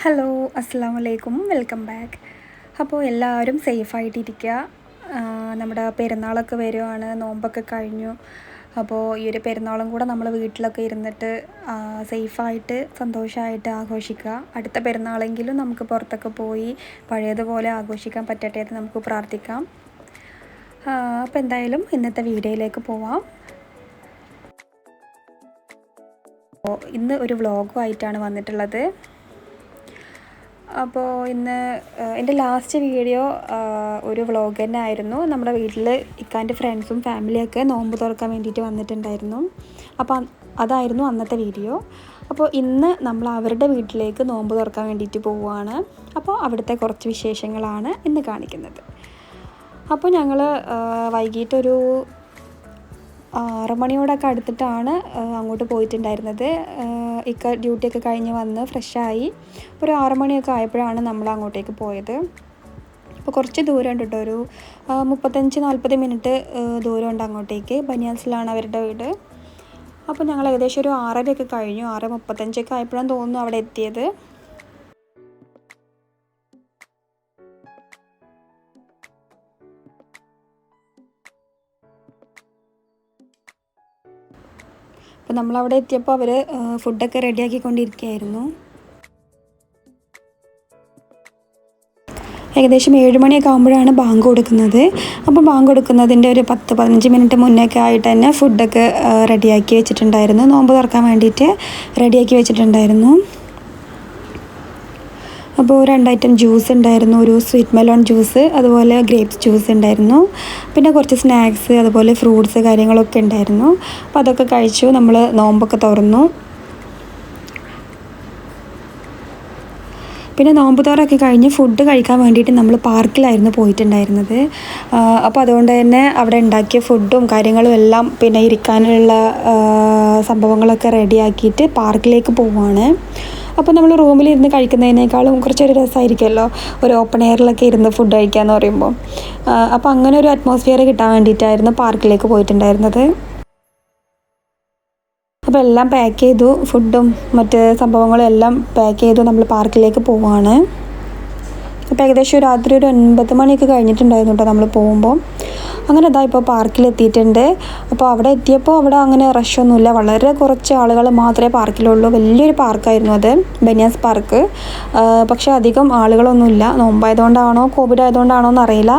Hello, അസ്സലാമു അലൈക്കും, welcome back. അപ്പോൾ എല്ലാവരും സേഫായിട്ടിരിക്കുക. നമ്മുടെ പെരുന്നാളൊക്കെ വരുവാണ്, നോമ്പൊക്കെ കഴിഞ്ഞു. അപ്പോൾ ഈ ഒരു പെരുന്നാളും കൂടെ നമ്മൾ വീട്ടിലൊക്കെ ഇരുന്നിട്ട് സേഫായിട്ട് സന്തോഷമായിട്ട് ആഘോഷിക്കുക. അടുത്ത പെരുന്നാളെങ്കിലും നമുക്ക് പുറത്തൊക്കെ പോയി പഴയതുപോലെ ആഘോഷിക്കാൻ പറ്റട്ടെ എന്ന് നമുക്ക് പ്രാർത്ഥിക്കാം. അപ്പോൾ എന്തായാലും ഇന്നത്തെ വീഡിയോയിലേക്ക് പോവാം. ഇന്ന് ഒരു വ്ളോഗുമായിട്ടാണ് വന്നിട്ടുള്ളത്. അപ്പോൾ ഇന്ന് എൻ്റെ ലാസ്റ്റ് വീഡിയോ ഒരു വ്ളോഗ് തന്നെ ആയിരുന്നു. നമ്മുടെ വീട്ടിൽ ഇക്കാൻ്റെ ഫ്രണ്ട്സും ഫാമിലിയൊക്കെ നോമ്പ് തുറക്കാൻ വേണ്ടിയിട്ട് വന്നിട്ടുണ്ടായിരുന്നു. അപ്പോൾ അതായിരുന്നു അന്നത്തെ വീഡിയോ. അപ്പോൾ ഇന്ന് നമ്മൾ അവരുടെ വീട്ടിലേക്ക് നോമ്പ് തുറക്കാൻ വേണ്ടിയിട്ട് പോവുകയാണ്. അപ്പോൾ അവിടുത്തെ കുറച്ച് വിശേഷങ്ങളാണ് ഇന്ന് കാണിക്കുന്നത്. അപ്പോൾ ഞങ്ങൾ വൈകിട്ടൊരു 6 മണിയോടൊക്കെ അടുത്തിട്ടാണ് അങ്ങോട്ട് പോയിട്ടുണ്ടായിരുന്നത്. ഇക്ക ഡ്യൂട്ടിയൊക്കെ കഴിഞ്ഞ് വന്ന് ഫ്രഷായി ഒരു 6 മണിയൊക്കെ ആയപ്പോഴാണ് നമ്മൾ അങ്ങോട്ടേക്ക് പോയത്. അപ്പോൾ കുറച്ച് ദൂരമുണ്ട് കേട്ടോ, ഒരു 35-40 മിനിറ്റ് ദൂരമുണ്ട് അങ്ങോട്ടേക്ക്. ബനിയാൻസിലാണ് അവരുടെ വീട്. അപ്പോൾ ഞങ്ങൾ ഏകദേശം ഒരു 6:30 കഴിഞ്ഞു, 6:35 ആയപ്പോഴാണ് തോന്നുന്നു അവിടെ എത്തിയത്. അപ്പോൾ നമ്മളവിടെ എത്തിയപ്പോൾ അവർ ഫുഡൊക്കെ റെഡിയാക്കിക്കൊണ്ടിരിക്കുകയായിരുന്നു. ഏകദേശം 7 മണിയൊക്കെ ആകുമ്പോഴാണ് ബാങ്ക് കൊടുക്കുന്നത്. അപ്പോൾ ബാങ്ക് കൊടുക്കുന്നതിൻ്റെ ഒരു 10-15 മിനിറ്റ് മുന്നേയൊക്കെ ആയിട്ട് തന്നെ ഫുഡൊക്കെ റെഡിയാക്കി വെച്ചിട്ടുണ്ടായിരുന്നു. നോമ്പ് തുറക്കാൻ വേണ്ടിയിട്ട് റെഡിയാക്കി വെച്ചിട്ടുണ്ടായിരുന്നു. അപ്പോൾ 2 ഐറ്റം ജ്യൂസ് ഉണ്ടായിരുന്നു, ഒരു സ്വീറ്റ് മെലോൺ ജ്യൂസ്, അതുപോലെ ഗ്രേപ്സ് ജ്യൂസ് ഉണ്ടായിരുന്നു. പിന്നെ കുറച്ച് സ്നാക്സ്, അതുപോലെ ഫ്രൂട്ട്സ് കാര്യങ്ങളൊക്കെ ഉണ്ടായിരുന്നു. അപ്പോൾ അതൊക്കെ കഴിച്ചു. നമ്മൾ നോമ്പൊക്കെ തുറന്നു. പിന്നെ നോമ്പ് തുറയൊക്കെ കഴിഞ്ഞ് ഫുഡ് കഴിക്കാൻ വേണ്ടിയിട്ട് നമ്മൾ പാർക്കിലായിരുന്നു പോയിട്ടുണ്ടായിരുന്നത്. അപ്പോൾ അതുകൊണ്ട് തന്നെ അവിടെ ഉണ്ടാക്കിയ ഫുഡും കാര്യങ്ങളും എല്ലാം പിന്നെ ഇരിക്കാനുള്ള സംഭവങ്ങളൊക്കെ റെഡിയാക്കിയിട്ട് പാർക്കിലേക്ക് പോവുകയാണ്. അപ്പോൾ നമ്മൾ റൂമിലിരുന്ന് കഴിക്കുന്നതിനേക്കാളും കുറച്ചൊരു രസമായിരിക്കുമല്ലോ ഒരു ഓപ്പൺ എയറിലൊക്കെ ഇരുന്ന് ഫുഡ് കഴിക്കുക എന്ന് പറയുമ്പോൾ. അപ്പോൾ അങ്ങനെ ഒരു അറ്റ്മോസ്ഫിയർ കിട്ടാൻ വേണ്ടിയിട്ടായിരുന്നു പാർക്കിലേക്ക് പോയിട്ടുണ്ടായിരുന്നത്. അപ്പോൾ എല്ലാം പാക്ക് ചെയ്തു, ഫുഡും മറ്റ് സംഭവങ്ങളും എല്ലാം പാക്ക് ചെയ്തു നമ്മൾ പാർക്കിലേക്ക് പോവുകയാണ്. അപ്പോൾ ഏകദേശം രാത്രി ഒരു 9 മണിയൊക്കെ കഴിഞ്ഞിട്ടുണ്ടായിരുന്നു കേട്ടോ നമ്മൾ പോകുമ്പോൾ. അങ്ങനെ ഇതാ ഇപ്പോൾ പാർക്കിലെത്തിയിട്ടുണ്ട്. അപ്പോൾ അവിടെ എത്തിയപ്പോൾ അവിടെ അങ്ങനെ റഷൊന്നുമില്ല, വളരെ കുറച്ച് ആളുകൾ മാത്രമേ പാർക്കിലുള്ളൂ. വലിയൊരു പാർക്കായിരുന്നു അത്, ബനിയാൻസ് പാർക്ക്. പക്ഷേ അധികം ആളുകളൊന്നുമില്ല. നോമ്പായതുകൊണ്ടാണോ കോവിഡ് ആയതുകൊണ്ടാണോ എന്നറിയില്ല,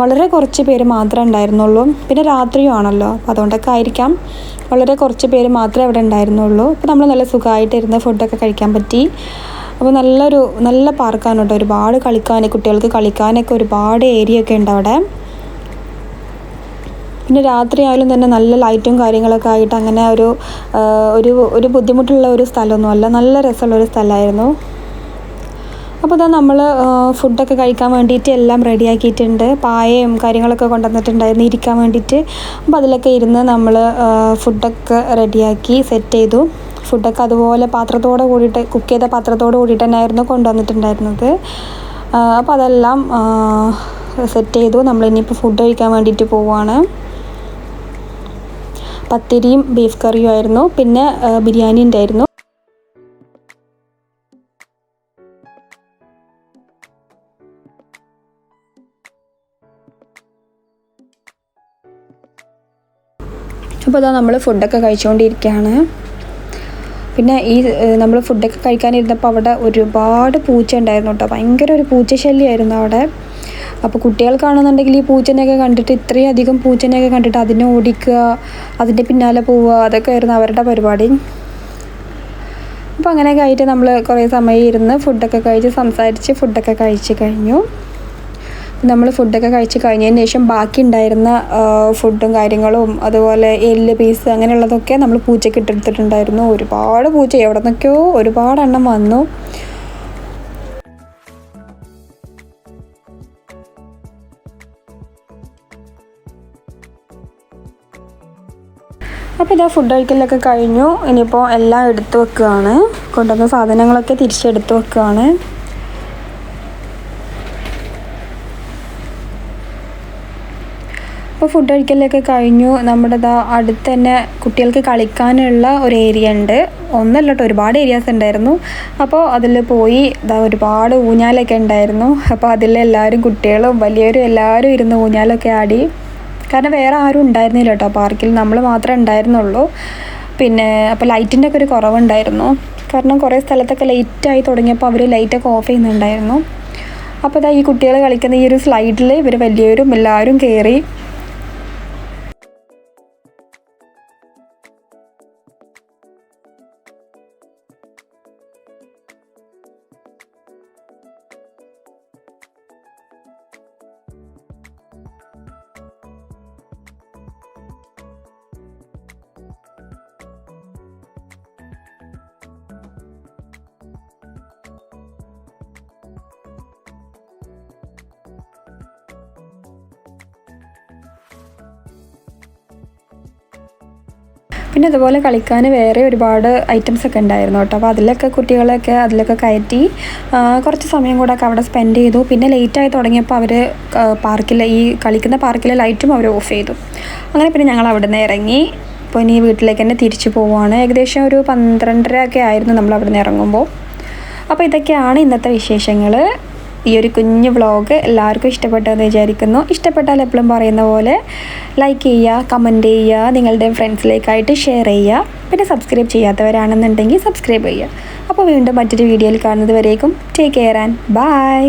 വളരെ കുറച്ച് പേര് മാത്രമേ ഉണ്ടായിരുന്നുള്ളൂ. പിന്നെ രാത്രിയും ആണല്ലോ, അപ്പോൾ അതുകൊണ്ടൊക്കെ ആയിരിക്കാം വളരെ കുറച്ച് പേര് മാത്രമേ അവിടെ ഉണ്ടായിരുന്നുള്ളൂ. അപ്പോൾ നമ്മൾ നല്ല സുഖമായിട്ടിരുന്ന് ഫുഡൊക്കെ കഴിക്കാൻ പറ്റി. അപ്പോൾ നല്ല പാർക്കാണ് കേട്ടോ, ഒരുപാട് കളിക്കാൻ, കുട്ടികൾക്ക് കളിക്കാനൊക്കെ ഒരുപാട് ഏരിയ ഒക്കെ ഉണ്ട് അവിടെ. പിന്നെ രാത്രി ആയാലും തന്നെ നല്ല ലൈറ്റും കാര്യങ്ങളൊക്കെ ആയിട്ട് അങ്ങനെ ഒരു ബുദ്ധിമുട്ടുള്ള ഒരു സ്ഥലമൊന്നുമല്ല, നല്ല രസമുള്ളൊരു സ്ഥലമായിരുന്നു. അപ്പോൾ ഇതാ നമ്മൾ ഫുഡൊക്കെ കഴിക്കാൻ വേണ്ടിയിട്ട് എല്ലാം റെഡിയാക്കിയിട്ടുണ്ട്. പായയും കാര്യങ്ങളൊക്കെ കൊണ്ടുവന്നിട്ടുണ്ടായിരുന്നു ഇരിക്കാൻ വേണ്ടിയിട്ട്. അപ്പോൾ അതിലൊക്കെ ഇരുന്ന് നമ്മൾ ഫുഡൊക്കെ റെഡിയാക്കി സെറ്റ് ചെയ്തു. ഫുഡൊക്കെ അതുപോലെ പാത്രത്തോടെ കൂടിയിട്ട്, കുക്ക് ചെയ്ത പാത്രത്തോട് കൂടിയിട്ട് തന്നെയായിരുന്നു കൊണ്ടുവന്നിട്ടുണ്ടായിരുന്നത്. അപ്പോൾ അതെല്ലാം സെറ്റ് ചെയ്തു. നമ്മളിനിയിപ്പോൾ ഫുഡ് കഴിക്കാൻ വേണ്ടിയിട്ട് പോവുകയാണ്. പത്തിരിയും ബീഫ് കറിയും ആയിരുന്നു, പിന്നെ ബിരിയാണി ഉണ്ടായിരുന്നു. അപ്പോൾ അതാ നമ്മൾ ഫുഡൊക്കെ കഴിച്ചുകൊണ്ടിരിക്കുകയാണ്. പിന്നെ നമ്മൾ ഫുഡൊക്കെ കഴിക്കാനിരുന്നപ്പോൾ അവിടെ ഒരുപാട് പൂച്ച ഉണ്ടായിരുന്നു കേട്ടോ, ഭയങ്കര ഒരു പൂച്ച ശല്യമായിരുന്നു അവിടെ. അപ്പോൾ കുട്ടികൾക്കാണെന്നുണ്ടെങ്കിൽ ഈ പൂച്ചനെയൊക്കെ കണ്ടിട്ട്, ഇത്രയും അധികം പൂച്ചനെയൊക്കെ കണ്ടിട്ട് അതിനെ ഓടിക്കുക, അതിൻ്റെ പിന്നാലെ പോവുക, അതൊക്കെ ആയിരുന്നു അവരുടെ പരിപാടി. അപ്പോൾ അങ്ങനെയൊക്കെ ആയിട്ട് നമ്മൾ കുറേ സമയം ഇരുന്ന് ഫുഡൊക്കെ കഴിച്ച് സംസാരിച്ച് ഫുഡൊക്കെ കഴിച്ച് കഴിഞ്ഞു. നമ്മൾ ഫുഡൊക്കെ കഴിച്ച് കഴിഞ്ഞതിന് ശേഷം ബാക്കി ഉണ്ടായിരുന്ന ഫുഡും കാര്യങ്ങളും, അതുപോലെ എല്ല് പീസ് അങ്ങനെയുള്ളതൊക്കെ നമ്മൾ പൂച്ചയ്ക്ക് ഇട്ടെടുത്തിട്ടുണ്ടായിരുന്നു. ഒരുപാട് പൂച്ച, എവിടെ നിന്നൊക്കെയോ ഒരുപാട് എണ്ണം വന്നു. അപ്പോൾ ഇതാ ഫുഡ് കഴിക്കലൊക്കെ കഴിഞ്ഞു. ഇനിയിപ്പോൾ എല്ലാം എടുത്തു വെക്കുകയാണ്, കൊണ്ടുവന്ന സാധനങ്ങളൊക്കെ തിരിച്ചെടുത്ത് വെക്കുകയാണ്. അപ്പോൾ ഫുഡ് കഴിക്കലൊക്കെ കഴിഞ്ഞു. നമ്മുടെ അടുത്ത് തന്നെ കുട്ടികൾക്ക് കളിക്കാനുള്ള ഒരു ഏരിയ ഉണ്ട്. ഒന്നല്ല കേട്ടോ, ഒരുപാട് ഏരിയാസ് ഉണ്ടായിരുന്നു. അപ്പോൾ അതിൽ പോയി ഒരുപാട് ഊഞ്ഞാലൊക്കെ ഉണ്ടായിരുന്നു. അപ്പോൾ അതിലെല്ലാവരും കുട്ടികളും വലിയവരും എല്ലാവരും ഇരുന്ന് ഊഞ്ഞാലൊക്കെ ആടി. കാരണം വേറെ ആരും ഉണ്ടായിരുന്നില്ല കേട്ടോ പാർക്കിൽ, നമ്മൾ മാത്രമേ ഉണ്ടായിരുന്നുള്ളൂ. പിന്നെ അപ്പോൾ ലൈറ്റിൻ്റെ ഒക്കെ ഒരു കുറവുണ്ടായിരുന്നു. കാരണം കുറേ സ്ഥലത്തൊക്കെ ലേറ്റായി തുടങ്ങിയപ്പോൾ അവർ ലൈറ്റൊക്കെ ഓഫ് ചെയ്യുന്നുണ്ടായിരുന്നു. അപ്പോൾ ഈ കുട്ടികൾ കളിക്കുന്ന ഈ ഒരു സ്ലൈഡിൽ ഇവർ വലിയവരും എല്ലാവരും കയറി. പിന്നെ അതുപോലെ കളിക്കാൻ വേറെ ഒരുപാട് ഐറ്റംസ് ഒക്കെ ഉണ്ടായിരുന്നു കേട്ടോ. അപ്പോൾ അതിലൊക്കെ കുട്ടികളൊക്കെ അതിലൊക്കെ കയറ്റി കുറച്ച് സമയം കൂടെ ഒക്കെ അവിടെ സ്പെൻഡ് ചെയ്തു. പിന്നെ ലേറ്റായി തുടങ്ങിയപ്പോൾ അവർ ഈ കളിക്കുന്ന പാർക്കിലെ ലൈറ്റും അവർ ഓഫ് ചെയ്തു. അങ്ങനെ പിന്നെ ഞങ്ങൾ അവിടെ നിന്ന് ഇറങ്ങി. അപ്പോൾ ഇനി വീട്ടിലേക്ക് തന്നെ തിരിച്ചു പോവുകയാണ്. ഏകദേശം ഒരു 12:30 ഒക്കെ ആയിരുന്നു നമ്മൾ അവിടെ നിന്ന് ഇറങ്ങുമ്പോൾ. അപ്പോൾ ഇതൊക്കെയാണ് ഇന്നത്തെ വിശേഷങ്ങൾ. ഈ ഒരു കുഞ്ഞു വ്ളോഗ് എല്ലാവർക്കും ഇഷ്ടപ്പെട്ടെന്ന് വിചാരിക്കുന്നു. ഇഷ്ടപ്പെട്ടാൽ എപ്പോഴും പറയുന്ന പോലെ ലൈക്ക് ചെയ്യുക, കമൻറ്റ് ചെയ്യുക, നിങ്ങളുടെ ഫ്രണ്ട്സിലേക്കായിട്ട് ഷെയർ ചെയ്യുക. പിന്നെ സബ്സ്ക്രൈബ് ചെയ്യാത്തവരാണെന്നുണ്ടെങ്കിൽ സബ്സ്ക്രൈബ് ചെയ്യുക. അപ്പോൾ വീണ്ടും മറ്റൊരു വീഡിയോയിൽ കാണുന്നത് വരേക്കും ടേക്ക് കെയർ ആൻഡ് ബൈ.